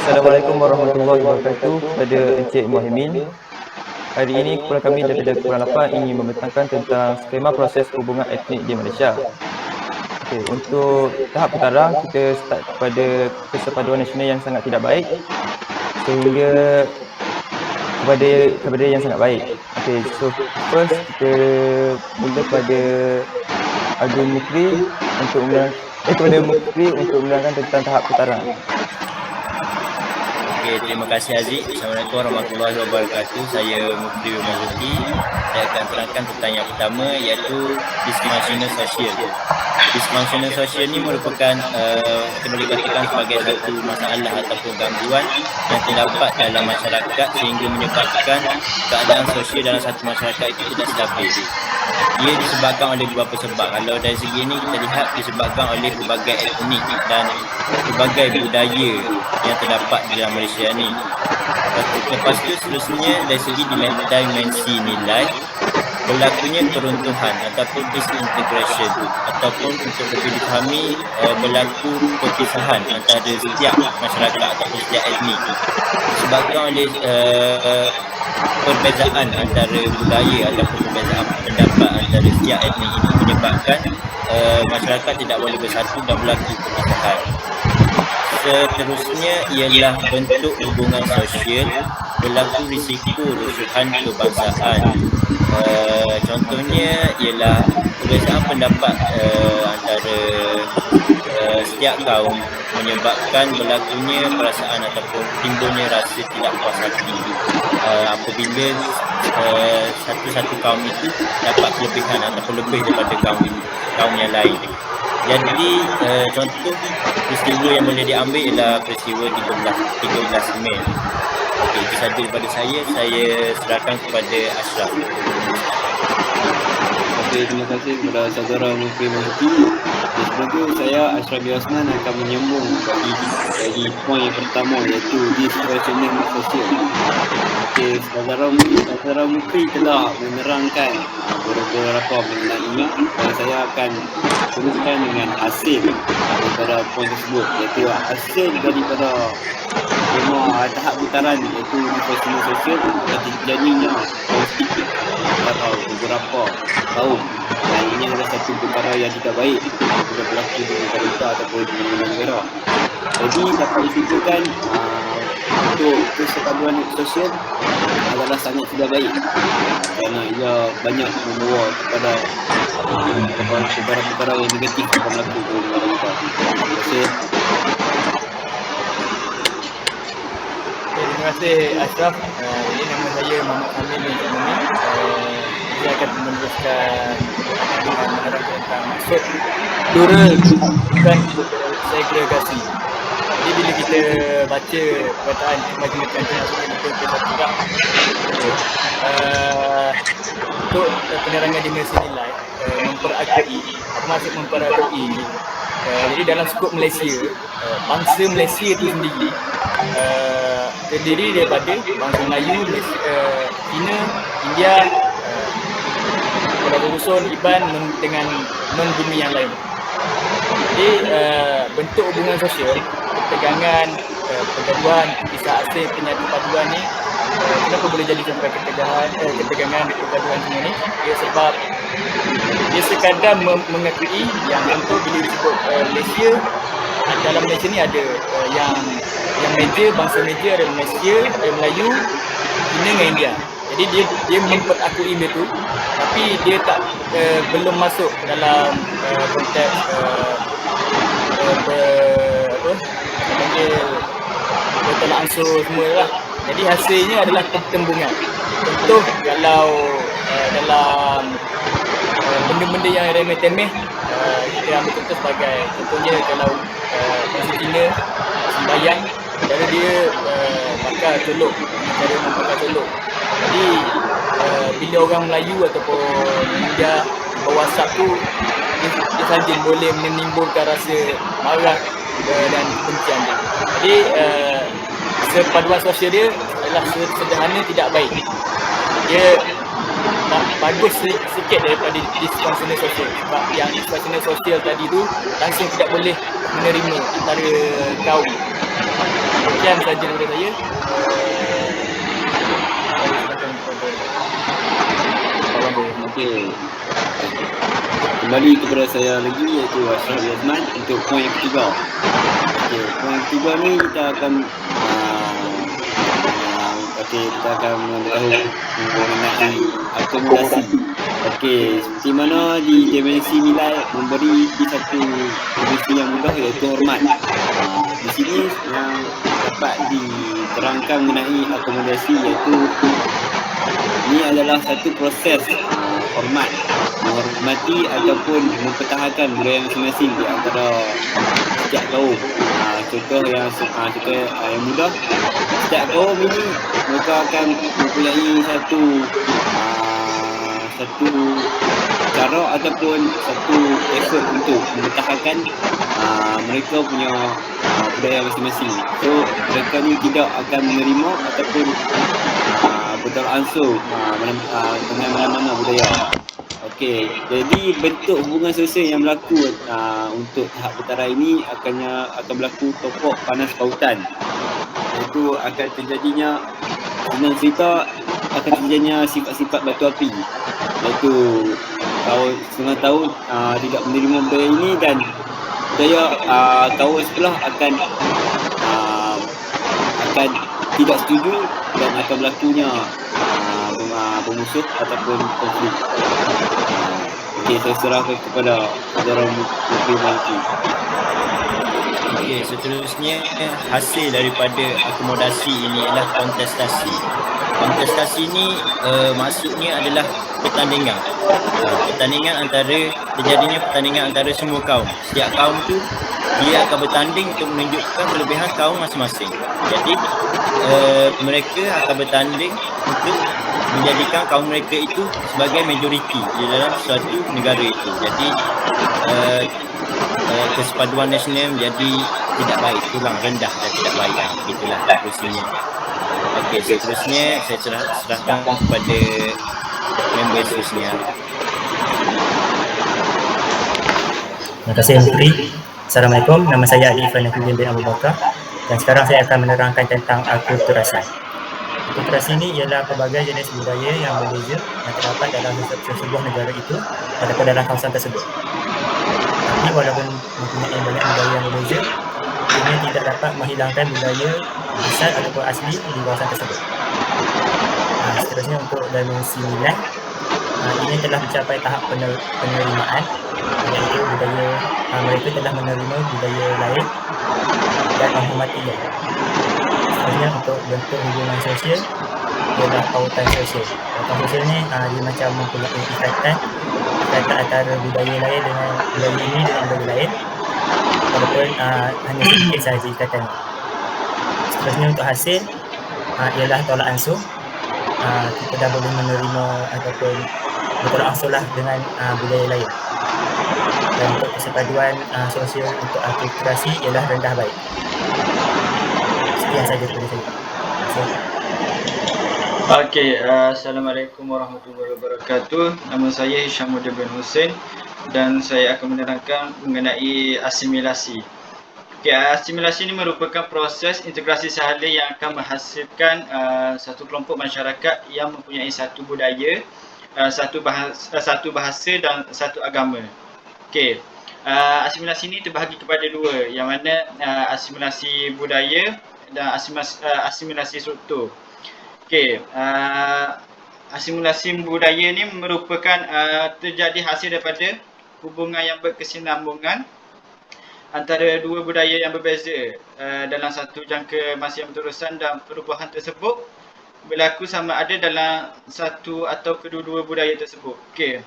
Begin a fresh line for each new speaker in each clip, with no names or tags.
Assalamualaikum warahmatullahi wabarakatuh kepada Encik Muhaimin. Hari ini kepada kami daripada Kepulauan Lapan ingin membentangkan tentang skema proses hubungan etnik di Malaysia. Okey, untuk tahap pertama kita start pada persepaduan nasional yang sangat tidak baik sehingga kepada yang sangat baik. Okey, so first kita mula pada Agung Mukri untuk kepada Mukri untuk menerangkan tentang tahap pertama.
Okey, terima kasih Aziz. Assalamualaikum warahmatullahi wabarakatuh. Saya Mufti Mazuki. Saya akan terangkan tentang yang pertama iaitu dysfunctional sosial. Dysfunctional sosial ni merupakan kita boleh katakan sebagai satu masalah ataupun gangguan yang terdapat dalam masyarakat sehingga menyebabkan keadaan sosial dalam satu masyarakat itu tidak stabil. Ia disebabkan oleh beberapa sebab. Kalau dari segi ini kita lihat disebabkan oleh pelbagai etnik dan pelbagai budaya yang terdapat di dalam Malaysia ni. Lepas tu seterusnya dari segi dimensi nilai, berlakunya peruntuhan ataupun disintegration ataupun untuk lebih difahami berlaku perpisahan antara setiap masyarakat ataupun setiap etnik disebabkan oleh perbezaan antara budaya ataupun perbezaan pendapat antara setiap etnik ini menyebabkan masyarakat tidak boleh bersatu dan berlaku perpisahan. Seterusnya ialah bentuk hubungan sosial, berlaku risiko rusuhan kebangsaan. Contohnya ialah perbezaan pendapat antara setiap kaum menyebabkan berlakunya perasaan ataupun timbulnya rasa tidak puas hati apabila satu kaum itu dapat kelebihan ataupun lebih daripada kaum yang lain. Jadi contoh peristiwa yang boleh diambil ialah peristiwa 13 Mei. Okey, itu sahaja daripada saya serahkan kepada Ashraf.
Okey, terima kasih kepada saudara Mufti Mazuki. Sebelum itu saya Ashraf bin Osman akan menyambung bagi poin pertama iaitu dysfunctional sosial. Okey, saudara Mufti telah menerangkan beberapa mengenainya dan saya akan teruskan dengan hasil daripada poin tersebut iaitu hasil daripada tahap putaran iaitu dysfunctional sosial dan terjadinya konflik antara beberapa kaum dan ini adalah satu perkara yang tidak baik jika berlaku di negara kita ataupun di negara. Jadi dapat disimpulkan untuk persepaduan sosial adalah sangat tidak baik kerana ia banyak membawa kepada perkara-perkara yang negatif akan berlaku di negara kita. Terima kasih.
Terima kasih Ashraf. Ini nama saya Muhammad Hamid bin Jamil. Saya akan meneruskan dengan menerangkan tentang maksud plural bukan segregasi. Jadi bila kita baca perkataan Kemajemukan Internasional untuk Persatuan untuk penerangan dimensi nilai memperakui, apa maksud memperakui? Jadi dalam skop Malaysia, bangsa Malaysia itu sendiri terdiri daripada bangsa Melayu, Cina, India, Pulau Rusun, Iban dengan non-bumi yang lain. Jadi bentuk hubungan sosial, ketegangan, pergaduhan, kisah asing, penyatu paduan ni kenapa boleh jadi sampai ketegangan, pergaduhan semua ni? Ia sebab dia sekadar mengakui yang contoh bila disebut Malaysia, dalam Malaysia ni ada yang Meja, bangsa Meja, ada Malaysia, ada Melayu, Cina dengan India. Jadi dia memperakui itu, tapi dia tak belum masuk dalam konteks bertolak ansur semua lah. Jadi hasilnya adalah pertembungan. Contoh kalau dalam benda-benda yang remeh-temeh, kita ambil contoh sebagai contohnya kalau bangsa Cina sembahyang, cara dia bakar colok, cara membakar colok. Jadi bila orang Melayu ataupun India berwasap tu, dia saja boleh menimbulkan rasa marah dan kebencian dia. Jadi sepaduan sosial dia adalah sederhana tidak baik. Dia bagus sikit daripada dysfunctional sosial. Sebab yang dysfunctional sosial tadi tu langsung tidak boleh menerima antara kaum. Sekian saja daripada saya. Saya serahkan kepada kawan saya.
Okey. Kembali kepada saya lagi, iaitu Ashraf Yasman untuk poin yang ketiga. Okey, poin yang ketiga ni kita akan kita akan memberitahu mengenai akomodasi. Okey, seperti mana di dimensi nilai memberi satu dimensi yang mudah, iaitu hormat. Di sini yang dapat diterangkan mengenai akomodasi, iaitu ini adalah satu proses hormat, menghormati ataupun mempertahankan budaya masing-masing di antara setiap kaum. Contoh yang mudah, setiap kaum ini mereka akan mempunyai satu cara ataupun satu effort untuk mempertahankan mereka punya budaya masing-masing. So mereka ni tidak akan menerima ataupun beransur dengan mana-mana budaya. Okey, jadi bentuk hubungan sosial yang berlaku untuk tahap pertara ini akan berlaku tokok panas pautan. Iaitu akan terjadinya, senang cerita, akan terjadinya sifat-sifat batu api. Iaitu setengah tahun tidak menerima budaya ini, dan budaya kawan sebelah akan tidak setuju, dan akan berlakunya bermusuh ataupun konflik. Okey, saya serahkan kepada saudara Mukri Maliki.
Okey, seterusnya hasil daripada akomodasi ini adalah kontestasi. Kontestasi ini maksudnya adalah pertandingan. Terjadinya pertandingan antara semua kaum. Setiap kaum tu dia akan bertanding untuk menunjukkan kelebihan kaum masing-masing. Jadi mereka akan bertanding untuk menjadikan kaum mereka itu sebagai majoriti di dalam suatu negara itu. Jadi kesepaduan nasional menjadi tidak baik, kurang rendah dan tidak baik. Itulah seterusnya. Okey, seterusnya saya serahkan kepada member seterusnya.
Terima kasih Mukri. Assalamualaikum, nama saya Adi Ifan Nafidin bin Abu Bakar, dan sekarang saya akan menerangkan tentang akulturasi. Akulturasi ini ialah pelbagai jenis budaya yang berbeza yang terdapat dalam sebuah negara itu ataupun dalam kawasan tersebut. Tapi walaupun mempunyai banyak budaya yang berbeza, ini tidak dapat menghilangkan budaya asal ataupun asli di kawasan tersebut. Seterusnya untuk dimensi nilai, ini telah mencapai tahap penerimaan, iaitu budaya mereka telah menerima budaya lain dan menghormatinya. Seterusnya untuk bentuk hubungan sosial ialah pautan sosial. Pautan sosial ni dia macam mempunyai ikatan antara budaya lain dengan budaya ini dengan budaya lain, walaupun hanya sedikit sahaja ikatan. Seterusnya untuk hasil ialah tolak ansur. Kita dah boleh menerima ataupun bertolak ansur lah dengan budaya lain. Dan untuk kesepaduan sosial untuk akulturasi ialah rendah baik. Sekian saja daripada saya. Terima kasih.
Okey, Assalamualaikum warahmatullahi wabarakatuh. Nama saya Hishamuddin bin Hussein dan saya akan menerangkan mengenai asimilasi. Okey, asimilasi ini merupakan proses integrasi sahaja yang akan menghasilkan satu kelompok masyarakat yang mempunyai satu budaya, satu bahasa dan satu agama. Okey, asimilasi ini terbahagi kepada dua, yang mana asimilasi budaya dan asimilasi struktur. Okey, asimilasi budaya ni merupakan terjadi hasil daripada hubungan yang berkesinambungan antara dua budaya yang berbeza dalam satu jangka masa yang berterusan, dan perubahan tersebut berlaku sama ada dalam satu atau kedua-dua budaya tersebut. Okey,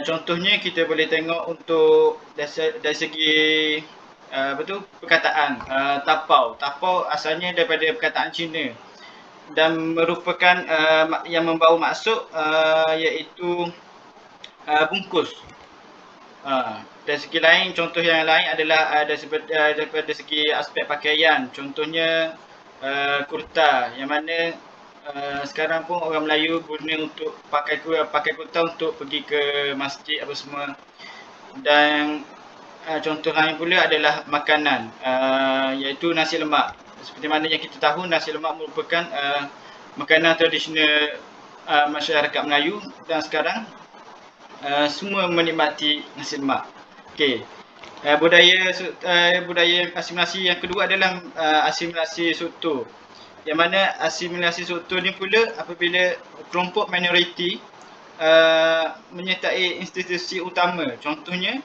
contohnya kita boleh tengok untuk dari segi perkataan. Tapau asalnya daripada perkataan Cina dan merupakan yang membawa maksud iaitu bungkus. Dari segi lain, contoh yang lain adalah daripada segi aspek pakaian. Contohnya kurta, yang mana sekarang pun orang Melayu guna untuk pakai kurta untuk pergi ke masjid apa semua. Dan contoh lain pula adalah makanan, iaitu nasi lemak. seperti mana yang kita tahu, nasi lemak merupakan makanan tradisional masyarakat Melayu, dan sekarang semua menikmati nasi lemak. Okey. Budaya asimilasi yang kedua adalah asimilasi soto. Yang mana asimilasi soto ni pula apabila kelompok minoriti menyertai institusi utama. Contohnya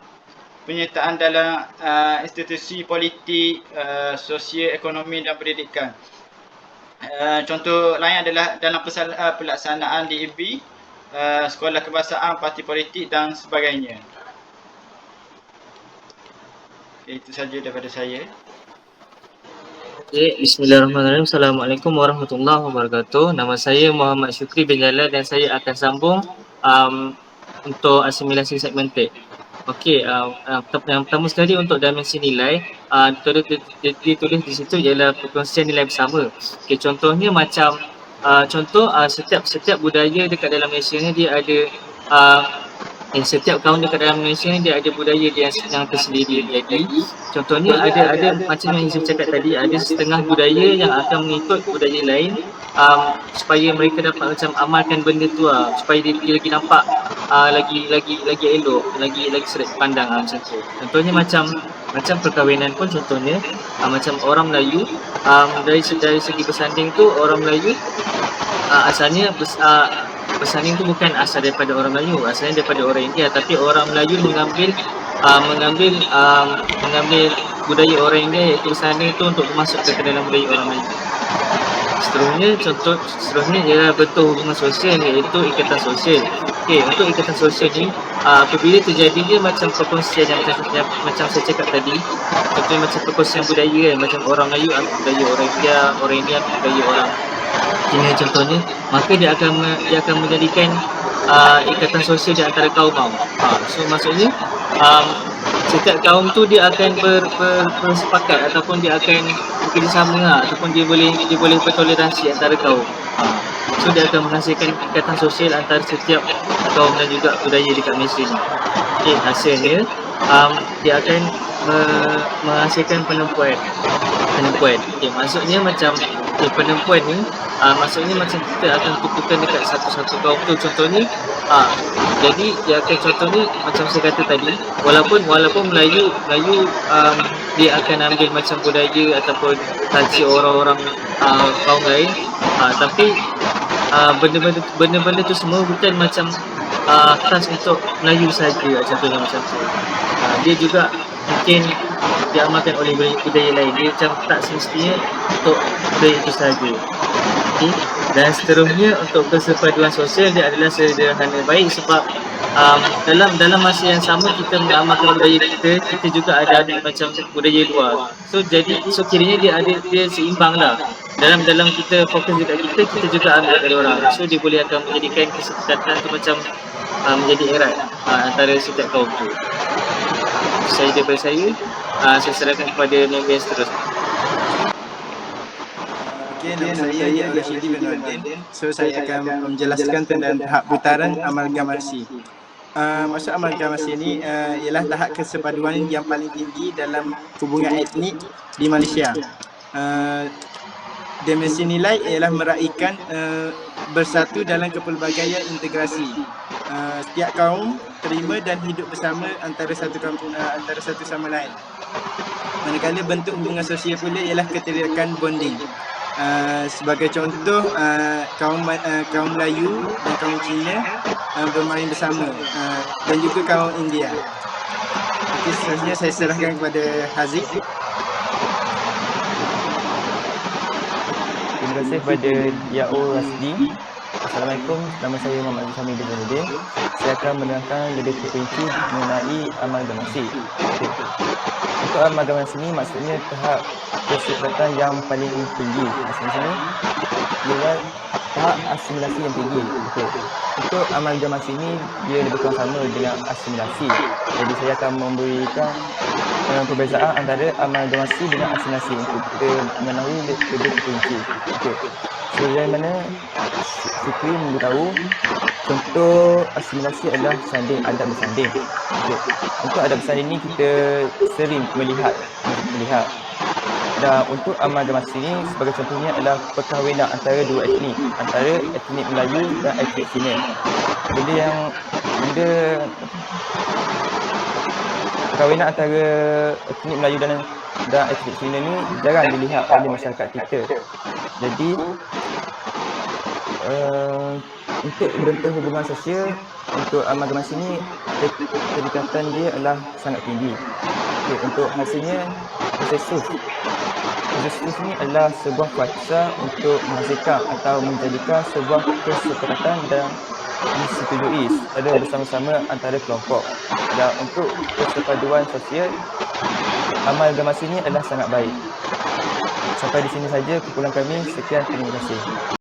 penyertaan dalam institusi politik, sosial, ekonomi dan pendidikan. Contoh lain adalah dalam pelaksanaan DAB, sekolah kebangsaan, parti politik dan sebagainya. Okay, itu saja daripada saya.
Okay, Bismillahirrahmanirrahim. Assalamualaikum warahmatullahi wabarakatuh. Nama saya Muhammad Syukri bin Jalal dan saya akan sambung untuk asimilasi segmented. Okey, yang pertama sekali untuk dimensi nilai, ditulis di situ ialah perkongsian nilai bersama. Okey, contohnya macam setiap budaya dekat dalam Malaysia ni dia ada setiap kaum dekat dalam Malaysia ni dia ada budaya dia yang tersendiri. Jadi contohnya ada macam yang saya cakap tadi, ada setengah budaya yang akan mengikut budaya lain supaya mereka dapat macam amalkan benda tu supaya dia lagi nampak lagi elok, lagi sedap pandang macam tu. Contohnya macam perkahwinan pun contohnya macam orang Melayu, dari segi bersanding tu orang Melayu asalnya bersanding tu bukan asal daripada orang Melayu, asalnya daripada orang India, tapi orang Melayu mengambil budaya orang India iaitu bersanding tu untuk memasukkan ke dalam budaya orang Melayu. Seterusnya ialah bentuk hubungan sosial iaitu ikatan sosial. Okey, untuk ikatan sosial ni apabila terjadinya macam perkongsian yang macam saya cakap tadi, contohnya macam perkongsian budaya macam orang Melayu budaya orang India budaya orang Cina contohnya, maka dia akan menjadikan ikatan sosial di antara kaum. So maksudnya setiap kaum tu dia akan bersepakat ataupun dia akan bekerjasama ataupun dia boleh bertoleransi antara kaum. So dia akan menghasilkan ikatan sosial antara setiap kaum dan juga budaya dekat Malaysia ni. Okay, hasilnya dia akan menghasilkan penempuan. Okay, maksudnya macam penempuan ni maksudnya macam kita akan kukuhkan dekat satu-satu kaum tu. Contohnya jadi dia akan contohnya macam saya kata tadi, walaupun Melayu dia akan ambil macam budaya ataupun culture orang-orang kaum lain, tapi benda-benda tu semua bukan macam khas untuk Melayu saja. Contohnya macam tu, dia juga mungkin diamalkan oleh budaya lain. Dia macam tak semestinya untuk budaya itu sahaja. Okay. Dan seterusnya untuk kesepaduan sosial dia adalah sederhana baik sebab dalam masa yang sama kita mengamalkan budaya kita juga ada macam budaya luar. So kiranya dia seimbang lah. Dalam kita fokus dekat kita juga ambil dari orang. So dia boleh akan menjadikan kesepakatan tu macam menjadi erat antara setiap kaum tu. Daripada saya serahkan kepada member yang seterusnya.
Okey, nama saya ialah Syedi bin Wadin. So saya akan menjelaskan tentang tahap putaran amalgamasi. Maksud amalgamasi ni ialah tahap kesepaduan yang paling tinggi dalam hubungan etnik di Malaysia. Dimensi nilai ialah meraihkan bersatu dalam kepelbagaian integrasi. Setiap kaum terima dan hidup bersama antara satu sama lain. Manakala bentuk hubungan sosial pula ialah keterikatan bonding. Sebagai contoh, kaum Melayu dan kaum Cina bermain bersama dan juga kaum India. Okey, seterusnya saya serahkan kepada Haziq.
Terima kasih kepada Yaul Rasdi. Assalamualaikum, nama saya Muhammad Syamil bin Zainuddin. Saya akan menerangkan lebih terperinci mengenai amalgamasi. Okay. Untuk amalgamasi ini maksudnya tahap kesepadan yang paling tinggi. Maksudnya ialah tahap asimilasi yang tinggi. Okay. Untuk amalgamasi ini dia lebih kurang sama dengan asimilasi. Jadi saya akan memberikan perbezaan antara amalgamasi dengan asimilasi untuk kita mengetahui lebih terperinci. Okay. Sebagaimana Syukri memberitahu, contoh asimilasi adalah sanding, adab bersanding. Okay. Untuk adab bersanding ini kita sering melihat Dan untuk amalgamasi ini sebagai contohnya adalah perkahwinan antara dua etnik, antara etnik Melayu dan etnik Cina. Perkahwinan antara etnik Melayu dan etnik Cina ni jarang dilihat oleh masyarakat kita. Jadi untuk bentuk hubungan sosial untuk amalgamasi ni kedekatan dia adalah sangat tinggi. Okay, untuk hasilnya konsensus ni adalah sebuah fasa untuk menghasilkan atau menjadikan sebuah kesepakatan dan disetujui secara bersama-sama antara kelompok. Dan untuk persepaduan sosial, amalgamasi ini adalah sangat baik. Sampai di sini saja kumpulan kami. Sekian, terima kasih.